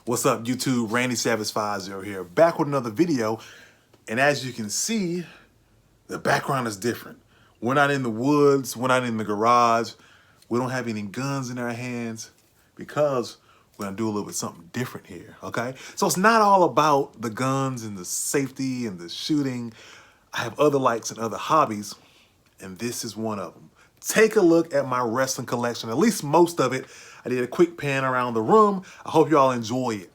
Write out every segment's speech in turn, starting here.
What's up, YouTube? Randy Savage 50 here, back with another video. And as you can see, the background is different. We're not in the woods, we're not in the garage. We don't have any guns in our hands because we're gonna do a little bit something different here, okay? So it's not all about the guns and the safety and the shooting. I have other likes and other hobbies, and this is one of them. Take a look at my wrestling collection, at least most of it. I did a quick pan around the room. I hope you all enjoy it.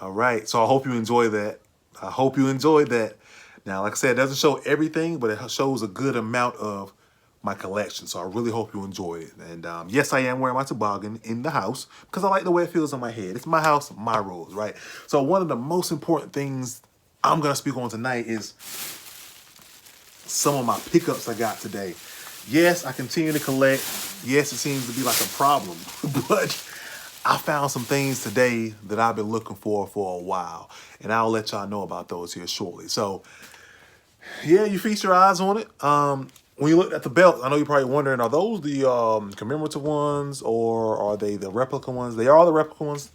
All right, so I hope you enjoy that. I hope you enjoyed that. Now, like I said, it doesn't show everything, but it shows a good amount of my collection. So I really hope you enjoy it. And yes, I am wearing my toboggan in the house because I like the way it feels on my head. It's my house, my rules, right? So one of the most important things I'm going to speak on tonight is some of my pickups I got today. Yes, I continue to collect. Yes, it seems to be like a problem, but I found some things today that I've been looking for a while, and I'll let y'all know about those here shortly. So, yeah, you feast your eyes on it. When you look at the belt, I know you're probably wondering, are those the commemorative ones or are they the replica ones? They are the replica ones,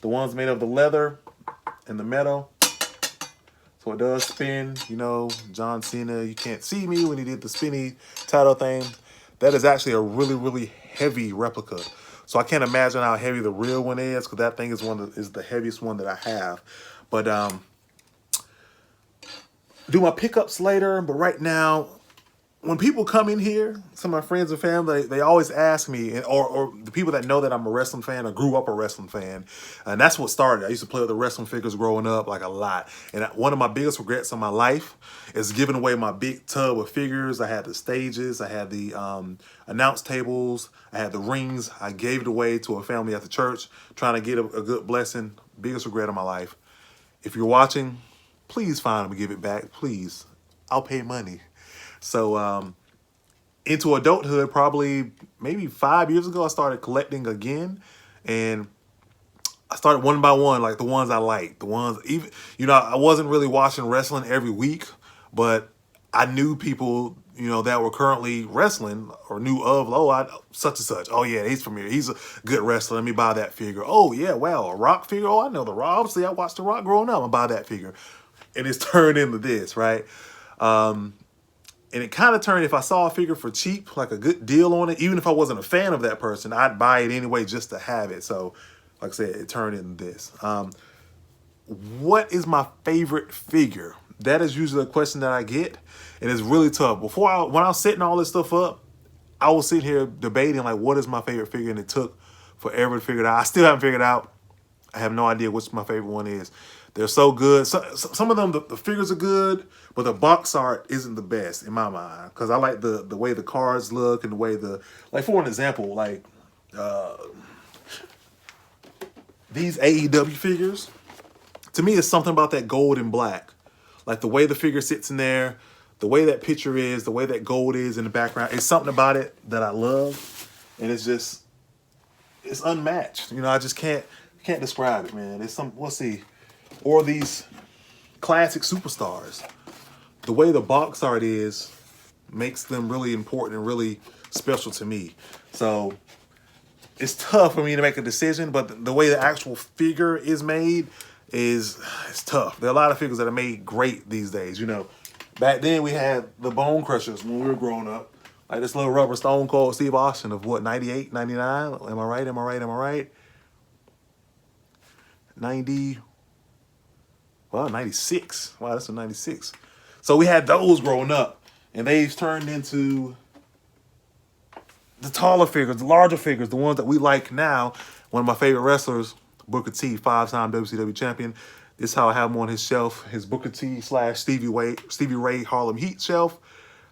the ones made of the leather and the metal. So it does spin, you know, John Cena, you can't see me when he did the spinny title thing. That is actually a really, really heavy replica. So I can't imagine how heavy the real one is because that thing is the heaviest one that I have. But do my pickups later. But right now, when people come in here, some of my friends and family, they always ask me, or the people that know that I'm a wrestling fan or grew up a wrestling fan, and that's what started. I used to play with the wrestling figures growing up, like a lot. And one of my biggest regrets in my life is giving away my big tub of figures. I had the stages, I had the announce tables, I had the rings. I gave it away to a family at the church, trying to get a good blessing. Biggest regret of my life. If you're watching, please find them and give it back, please. I'll pay money. So into adulthood, probably maybe 5 years ago, I started collecting again. And I started one by one, like the ones I liked, the ones even, you know, I wasn't really watching wrestling every week, but I knew people, you know, that were currently wrestling or knew of, such and such. Oh yeah, he's from here. He's a good wrestler. Let me buy that figure. Oh yeah, wow, a Rock figure. Oh, I know the Rock. Obviously, I watched the Rock growing up. I buy that figure, and it's turned into this, right? And it kind of turned, if I saw a figure for cheap, like a good deal on it, even if I wasn't a fan of that person, I'd buy it anyway just to have it. So, like I said, it turned into this. What is my favorite figure? That is usually a question that I get, and it's really tough. When I was setting all this stuff up, I was sitting here debating, like, what is my favorite figure? And it took forever to figure it out. I still haven't figured it out. I have no idea which my favorite one is. They're so good. Some of them, the figures are good, but the box art isn't the best in my mind, because I like the way the cards look and the way like, for an example, like these AEW figures, to me, it's something about that gold and black. Like the way the figure sits in there, the way that picture is, the way that gold is in the background. It's something about it that I love, and it's unmatched. You know, I just can't describe it, man. Let's see. Or these classic superstars. The way the box art is makes them really important and really special to me. So it's tough for me to make a decision, but the way the actual figure is made it's tough. There are a lot of figures that are made great these days. You know, back then we had the Bone Crushers when we were growing up. Like this little rubber Stone Cold Steve Austin of what, 98, 99? Am I right? 96. Wow, that's a 96. So we had those growing up, and they've turned into the taller figures, the larger figures, the ones that we like now. One of my favorite wrestlers, Booker T, 5-time WCW champion. This is how I have him on his shelf, his Booker T / Stevie Ray Harlem Heat shelf.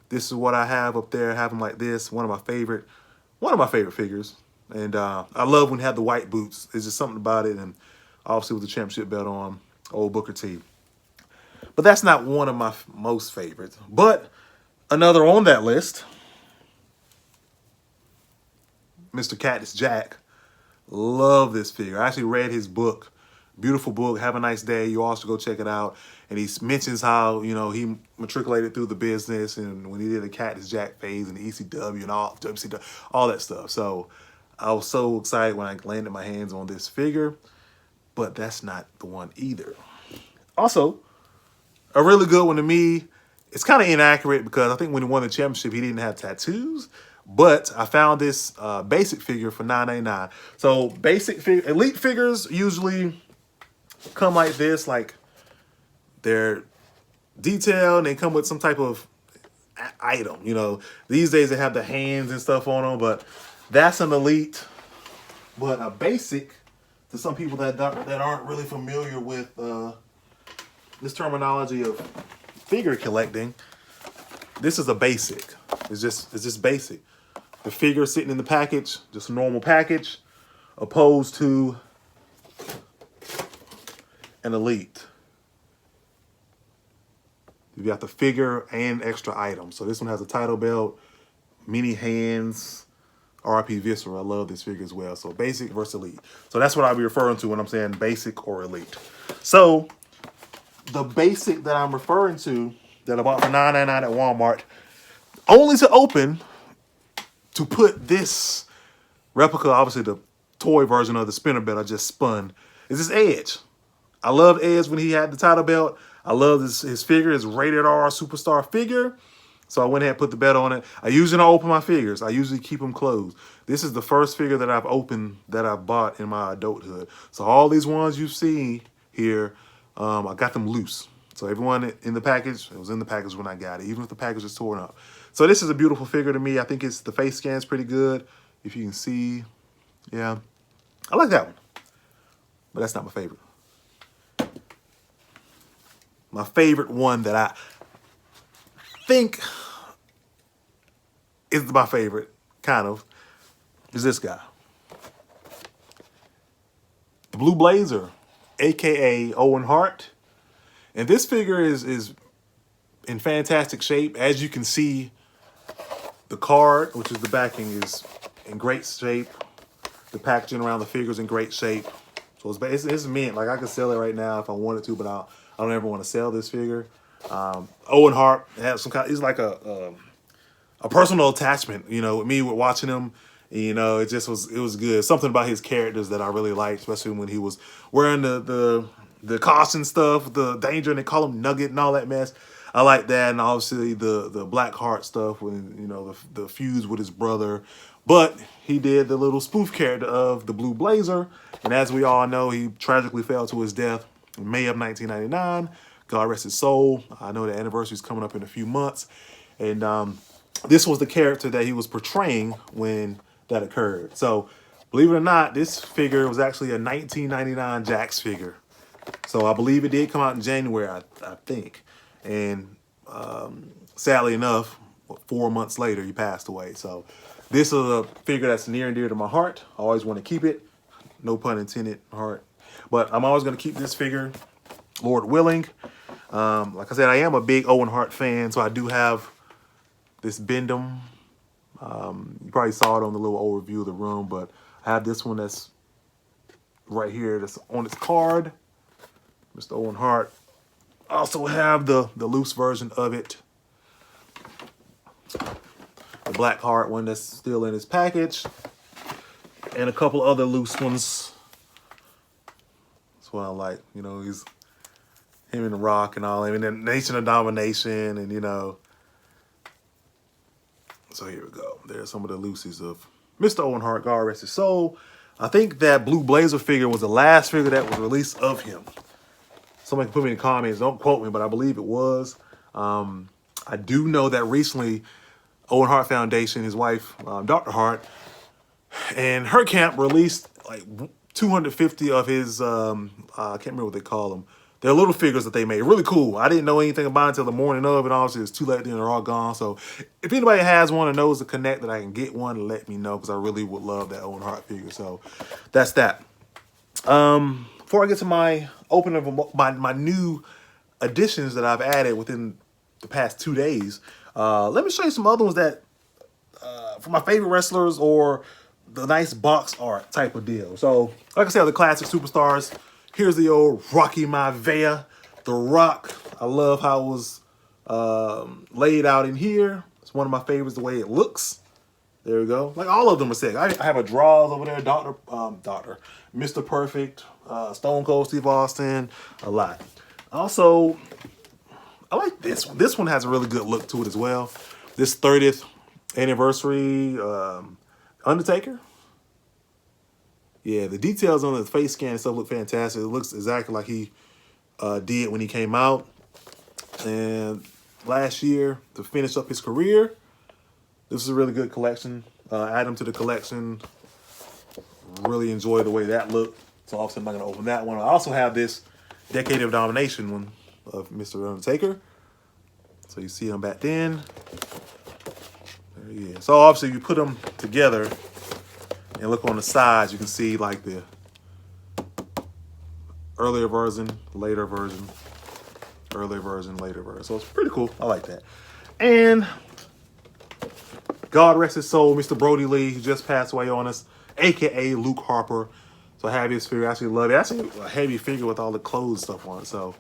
This is what I have up there. I have him like this. One of my favorite figures. And I love when he had the white boots. There's just something about it, and obviously with the championship belt on, old Booker T. But that's not one of my most favorites. But another on that list, Mr. Cactus Jack. Love this figure. I actually read his book. Beautiful book. Have a nice day. You all should go check it out. And he mentions how, you know, he matriculated through the business and when he did the Cactus Jack phase and the ECW and all WCW, all that stuff. So I was so excited when I landed my hands on this figure. But that's not the one either. Also, a really good one to me. It's kind of inaccurate because I think when he won the championship, he didn't have tattoos. But I found this basic figure for $9.99. So elite figures usually come like this, like they're detailed and they come with some type of item. You know, these days they have the hands and stuff on them, but that's an elite. But a basic, to some people that aren't really familiar with this terminology of figure collecting, this is a basic. It's just basic. The figure sitting in the package, just a normal package, opposed to an elite. You got the figure and extra items. So this one has a title belt, mini hands, RIP Viscera. I love this figure as well. So basic versus elite. So that's what I'll be referring to when I'm saying basic or elite. So the basic that I'm referring to that I bought for $9.99 at Walmart, only to open to put this replica, obviously the toy version of the spinner belt I just spun, is this Edge. I love Edge when he had the title belt. I love his figure, his rated R superstar figure. So I went ahead and put the belt on it. I usually don't open my figures. I usually keep them closed. This is the first figure that I've opened that I've bought in my adulthood. So all these ones you see here, I got them loose. So everyone in the package, it was in the package when I got it, even if the package is torn up. So this is a beautiful figure to me. I think the face scan's pretty good. If you can see, yeah. I like that one, but that's not my favorite. My favorite one that I think is my favorite, kind of, is this guy. The Blue Blazer, a.k.a. Owen Harp. And this figure is in fantastic shape. As you can see, the card, which is the backing, is in great shape. The packaging around the figure is in great shape. So it's mint. Like I could sell it right now if I wanted to, but I don't ever want to sell this figure. Owen Harp has some kind. He's like a personal attachment, you know, with me with watching him. You know, it was good. Something about his characters that I really liked, especially when he was wearing the caution stuff, the danger, and they call him Nugget and all that mess. I like that, and obviously the Black Heart stuff when, you know, the fuse with his brother. But he did the little spoof character of the Blue Blazer, and as we all know, he tragically fell to his death in May of 1999. God rest his soul. I know the anniversary is coming up in a few months, and this was the character that he was portraying when that occurred. So, believe it or not, this figure was actually a 1999 Jakks figure. So I believe it did come out in January, I think. And sadly enough, 4 months later, he passed away. So this is a figure that's near and dear to my heart. I always want to keep it. No pun intended, heart. But I'm always going to keep this figure, Lord willing. Like I said, I am a big Owen Hart fan, so I do have this Bendham. You probably saw it on the little overview of the room, but I have this one that's right here that's on its card. Mr. Owen Hart. I also have the loose version of it. The Black Heart one that's still in his package. And a couple other loose ones. That's what I like. You know, he's him and The Rock and all. I mean, the Nation of Domination and, you know. So here we go. There's some of the loosies of Mr. Owen Hart, God rest his soul. I think that Blue Blazer figure was the last figure that was released of him. Somebody can put me in the comments. Don't quote me, but I believe it was. I do know that recently, Owen Hart Foundation, his wife, Dr. Hart, and her camp released like 250 of his, I can't remember what they call them. They're little figures that they made. Really cool. I didn't know anything about it until the morning of, and obviously it's too late, then they're all gone. So if anybody has one or knows the connect that I can get one, let me know, because I really would love that Owen Hart figure. So that's that. Before I get to my opening of my new additions that I've added within the past 2 days, let me show you some other ones that for my favorite wrestlers or the nice box art type of deal. So like I said, the classic superstars. Here's the old Rocky Maivia, The Rock. I love how it was laid out in here. It's one of my favorites, the way it looks. There we go. Like all of them are sick. I have a draws over there, Mr. Perfect, Stone Cold Steve Austin, a lot. Also, I like this one. This one has a really good look to it as well. This 30th anniversary Undertaker. Yeah, the details on the face scan and stuff look fantastic. It looks exactly like he did when he came out. And last year, to finish up his career, this is a really good collection. Add them to the collection. Really enjoy the way that looked. So obviously I'm not going to open that one. I also have this Decade of Domination one of Mr. Undertaker. So you see him back then. There he is. So obviously you put them together and look on the sides, you can see like the earlier version, later version, earlier version, later version. So it's pretty cool. I like that. And God rest his soul, Mr. Brody Lee, who just passed away on us, aka Luke Harper. So I have his figure. I actually love it. Actually a heavy figure with all the clothes stuff on it. So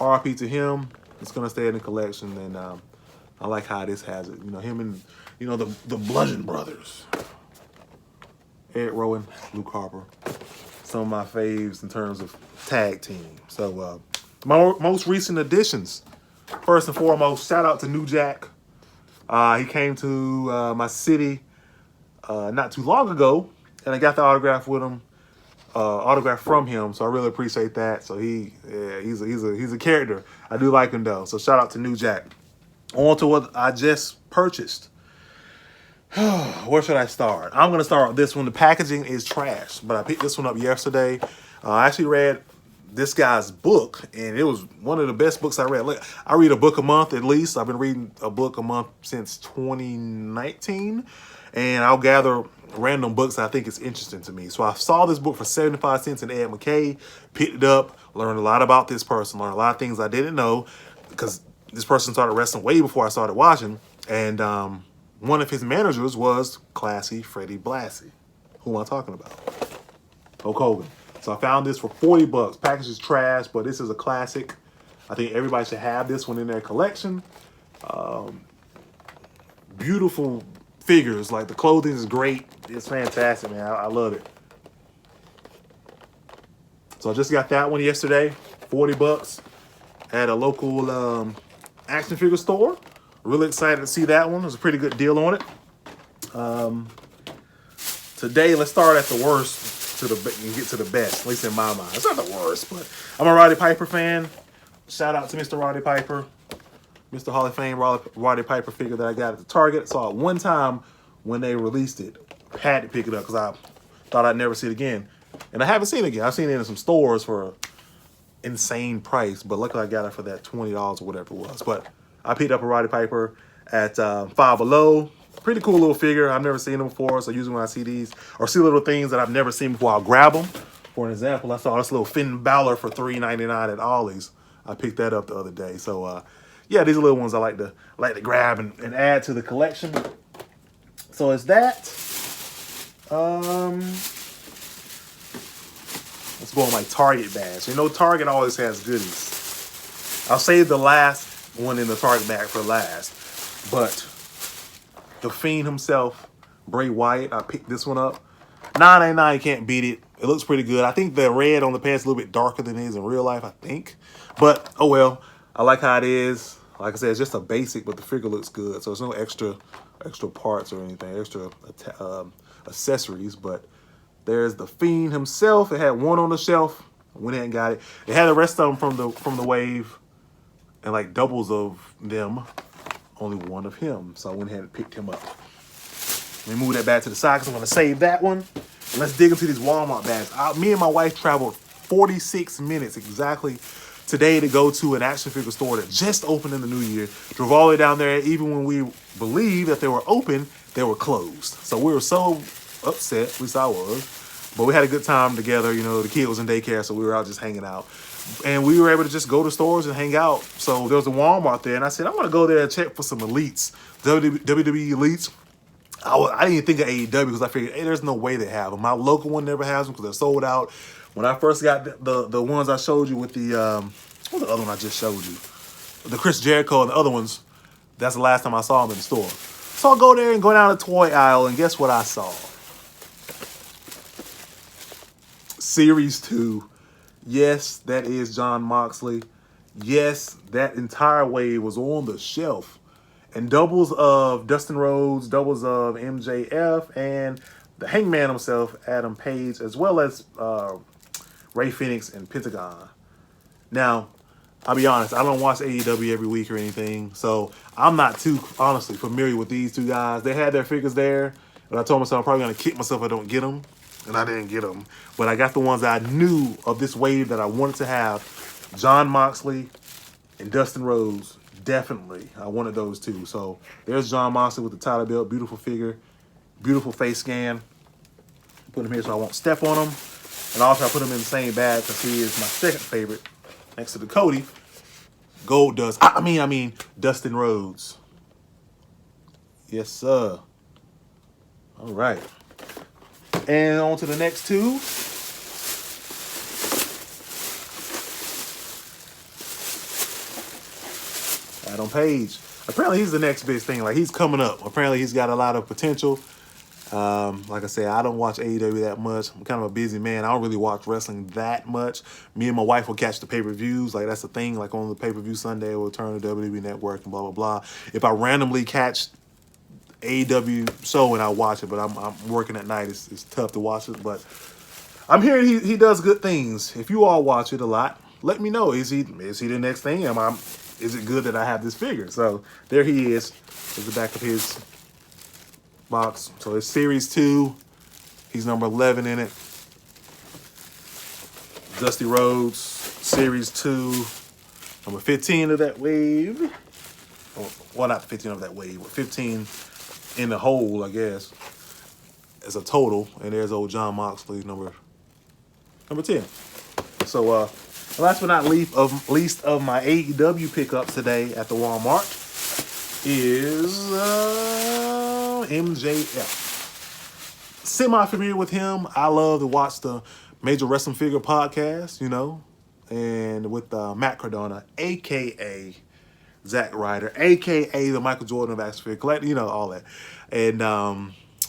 RIP to him. It's gonna stay in the collection, and I like how this has it. You know, him and the Bludgeon Brothers. Ed Rowan, Luke Harper. Some of my faves in terms of tag team. So my most recent additions. First and foremost, shout out to New Jack. He came to my city not too long ago, and I got the autograph with him, autograph from him. So I really appreciate that. So he's a character. I do like him though. So shout out to New Jack. On to what I just purchased. Where should I start? I'm going to start with this one. The packaging is trash, but I picked this one up yesterday. I actually read this guy's book, and it was one of the best books I read. Look, I read a book a month at least. I've been reading a book a month since 2019, and I'll gather random books I think is interesting to me. So I saw this book for 75 cents in Ed McKay, picked it up, learned a lot about this person, learned a lot of things I didn't know, because this person started wrestling way before I started watching, and one of his managers was Classy Freddie Blassie. Who am I talking about? Hulk Hogan. So I found this for 40 bucks. Package is trash, but this is a classic. I think everybody should have this one in their collection. Beautiful figures. Like, the clothing is great. It's fantastic, man. I love it. So I just got that one yesterday. 40 bucks at a local action figure store. Really excited to see that one. There's a pretty good deal on it. Today, let's start at the worst and get to the best, at least in my mind. It's not the worst, but I'm a Roddy Piper fan. Shout out to Mr. Roddy Piper, Mr. Hall of Fame Roddy Piper figure that I got at the Target. Saw it one time when they released it. Had to pick it up because I thought I'd never see it again. And I haven't seen it again. I've seen it in some stores for an insane price, but luckily I got it for that $20 or whatever it was. But I picked up a Roddy Piper at Five Below. Pretty cool little figure. I've never seen them before, so usually when I see these or see little things that I've never seen before, I'll grab them. For an example, I saw this little Finn Balor for $3.99 at Ollie's. I picked that up the other day. So yeah, these are little ones I like to grab and add to the collection. So it's that. Let's go on my Target bags. You know, Target always has goodies. I'll save the last one in the Target bag for last. But the Fiend himself, Bray Wyatt, I picked this one up. $9.99, can't beat it. It looks pretty good. I think the red on the pants is a little bit darker than it is in real life, I think. But, oh well. I like how it is. Like I said, it's just a basic, but the figure looks good. So there's no extra parts or anything, extra accessories. But there's the Fiend himself. It had one on the shelf. Went ahead and got it. It had the rest of them from the wave and like doubles of them. Only one of him. So I went ahead and picked him up. Let me move that back to the side because I'm going to save that one. And let's dig into these Walmart bags. Me and my wife traveled 46 minutes exactly today to go to an action figure store that just opened in the new year. Drove all the way down there. Even when we believed that they were open, they were closed. So we were so upset. At least I was. But we had a good time together. You know, the kid was in daycare, so we were out just hanging out. And we were able to just go to stores and hang out. So there was a Walmart there, and I said, I want to go there and check for some elites, WWE elites. I didn't even think of AEW because I figured, hey, there's no way they have them. My local one never has them because they're sold out. When I first got the ones I showed you with the, what was the other one I just showed you? The Chris Jericho and the other ones, that's the last time I saw them in the store. So I'll go there and go down the toy aisle, and guess what I saw? Series 2. Yes, that is Jon Moxley. Yes, that entire wave was on the shelf. And doubles of Dustin Rhodes, doubles of MJF, and the Hangman himself, Adam Page, as well as Ray Phoenix and Pentagon. Now, I'll be honest, I don't watch AEW every week or anything, so I'm not too, honestly, familiar with these two guys. They had their figures there, but I told myself I'm probably going to kick myself if I don't get them. And I didn't get them. But I got the ones I knew of this wave that I wanted to have. Jon Moxley and Dustin Rhodes. Definitely. I wanted those two. So there's Jon Moxley with the Tyler belt. Beautiful figure. Beautiful face scan. Put him here so I won't step on him. And also I put him in the same bag because he is my second favorite. Next to the Cody. Gold Dust. I mean Dustin Rhodes. Yes, sir. All right. And on to the next two. Adam Page. Apparently he's the next big thing. Like, he's coming up. Apparently he's got a lot of potential. Like I said, I don't watch AEW that much. I'm kind of a busy man. I don't really watch wrestling that much. Me and my wife will catch the pay-per-views. Like, that's the thing. Like, on the pay-per-view Sunday, we'll turn to WWE Network and blah, blah, blah. If I randomly catch AEW show and I watch it, but I'm working at night. It's tough to watch it, but I'm hearing he does good things. If you all watch it a lot, let me know. Is he the next thing? Is it good that I have this figure? So there he is. There's the back of his box. So it's Series 2. He's number 11 in it. Dusty Rhodes, Series 2, number 15 of that wave. Well, not 15 of that wave, but 15 in the whole, I guess, as a total. And there's old Jon Moxley, number 10. So last but not least of my AEW pickups today at the Walmart is MJF. Semi-familiar with him. I love to watch the Major Wrestling Figure Podcast, you know, and with Matt Cardona, a.k.a. Zack Ryder, a.k.a. the Michael Jordan of Action Figure Collecting, you know, all that. And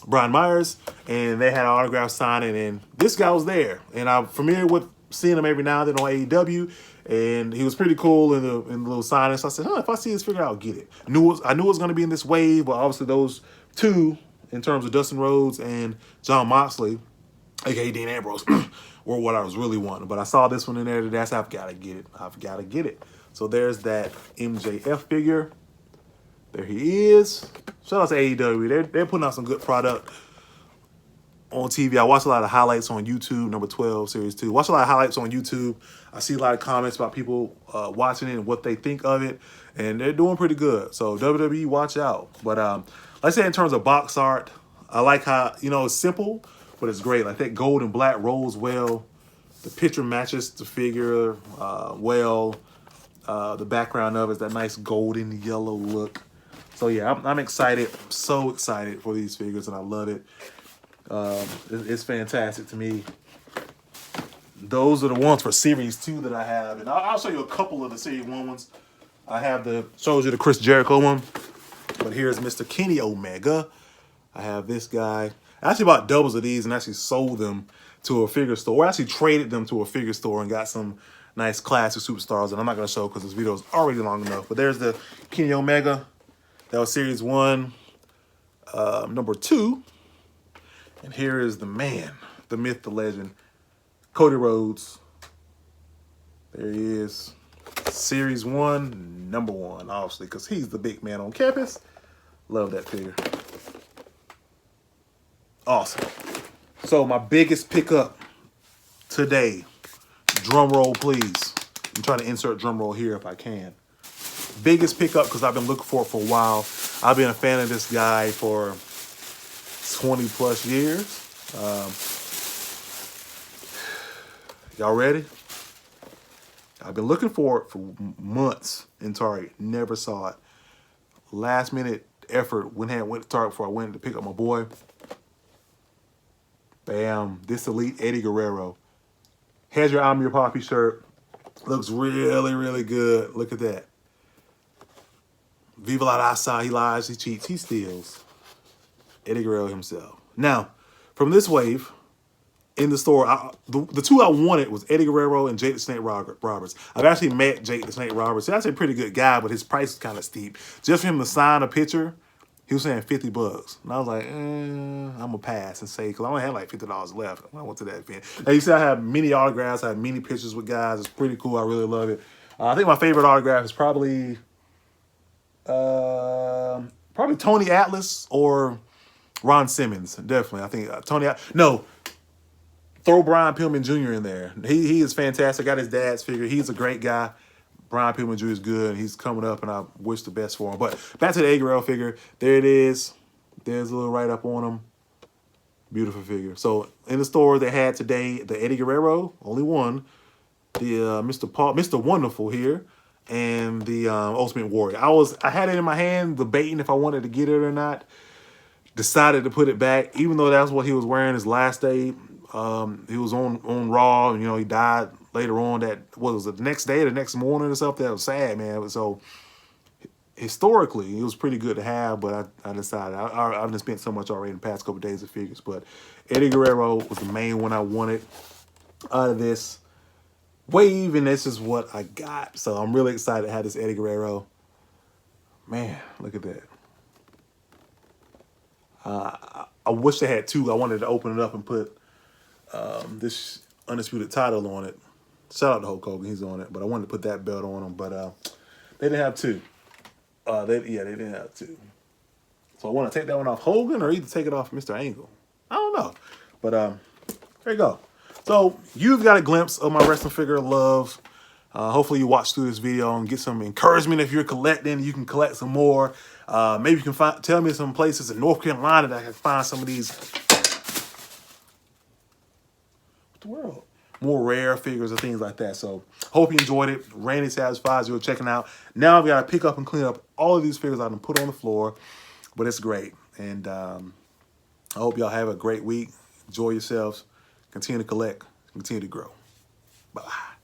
Brian Myers, and they had an autograph signing, and this guy was there. And I'm familiar with seeing him every now and then on AEW, and he was pretty cool in the little signing. So I said, if I see this figure, I'll get it. I knew it was going to be in this wave, but obviously those two, in terms of Dustin Rhodes and John Moxley, aka Dean Ambrose, were what I was really wanting. But I saw this one in there today. I said, I've got to get it. I've got to get it. So there's that MJF figure. There he is. Shout out to AEW. They're putting out some good product on TV. I watch a lot of highlights on YouTube, number 12, Series 2. Watch a lot of highlights on YouTube. I see a lot of comments about people watching it and what they think of it, and they're doing pretty good. So WWE, watch out. But like I said, in terms of box art, I like how, you know, it's simple, but it's great. Like that gold and black rolls well. The picture matches the figure well. The background of it is that nice golden yellow look. So yeah, I'm excited. I'm so excited for these figures, and I love it. It's fantastic to me. Those are the ones for Series 2 that I have. And I'll show you a couple of the Series 1 ones. I have shows you the Chris Jericho one. But here's Mr. Kenny Omega. I have this guy. I actually bought doubles of these and actually sold them to a figure store. Or actually traded them to a figure store and got some nice classic superstars. And I'm not going to show because this video is already long enough. But there's the Kenny Omega. That was Series 1. Number 2. And here is the man, the myth, the legend, Cody Rhodes. There he is. Series 1, number 1, obviously, because he's the big man on campus. Love that figure. Awesome. So my biggest pickup today, drum roll please. I'm trying to insert drum roll here if I can. Biggest pickup because I've been looking for it for a while. I've been a fan of this guy for 20 plus years. Y'all ready? I've been looking for it for months in Target. Never saw it. Last minute effort. Went to Target before I went to pick up my boy. Bam. This Elite Eddie Guerrero. Has your I'm Your Poppy shirt. Looks really, really good. Look at that. Viva la Raza. He lies, he cheats, he steals. Eddie Guerrero himself. Now, from this wave, in the store, the two I wanted was Eddie Guerrero and Jake the Snake Roberts. I've actually met Jake the Snake Roberts. He's actually a pretty good guy, but his price is kind of steep. Just for him to sign a picture, he was saying $50. And I was like, I'm going to pass and say, because I only had like $50 left when I went to that event. And you see, I have many autographs. I have many pictures with guys. It's pretty cool. I really love it. I think my favorite autograph is probably Tony Atlas or Ron Simmons. Definitely. I think throw Brian Pillman Jr. in there. He is fantastic. Got his dad's figure. He's a great guy. Brian Pillman Jr. is good. He's coming up, and I wish the best for him. But back to the Eddie Guerrero figure. There it is. There's a little write-up on him. Beautiful figure. So in the store they had today the Eddie Guerrero, only one. The Mr. Wonderful here, and the Ultimate Warrior. I had it in my hand, debating if I wanted to get it or not. Decided to put it back, even though that's what he was wearing his last day. He was on Raw, and he died later on. What was it, the next day or the next morning or something? That was sad, man. So historically, it was pretty good to have, but I decided I've just spent so much already in the past couple of days of figures. But Eddie Guerrero was the main one I wanted out of this wave, and this is what I got. So I'm really excited to have this Eddie Guerrero. Man, look at that. I wish they had two. I wanted to open it up and put this Undisputed title on it. Shout out to Hulk Hogan, he's on it. But I wanted to put that belt on him. But they didn't have two. They didn't have two. So I want to take that one off Hogan or either take it off Mr. Angle. I don't know. But there you go. So you've got a glimpse of my wrestling figure love. Hopefully you watch through this video and get some encouragement. If you're collecting, you can collect some more. Maybe you can tell me some places in North Carolina that I can find some of these. What the world? More rare figures or things like that. So hope you enjoyed it. Randy satisfies you checking out. Now I've got to pick up and clean up all of these figures I can put on the floor. But it's great. And I hope y'all have a great week. Enjoy yourselves. Continue to collect. Continue to grow. Bye-bye.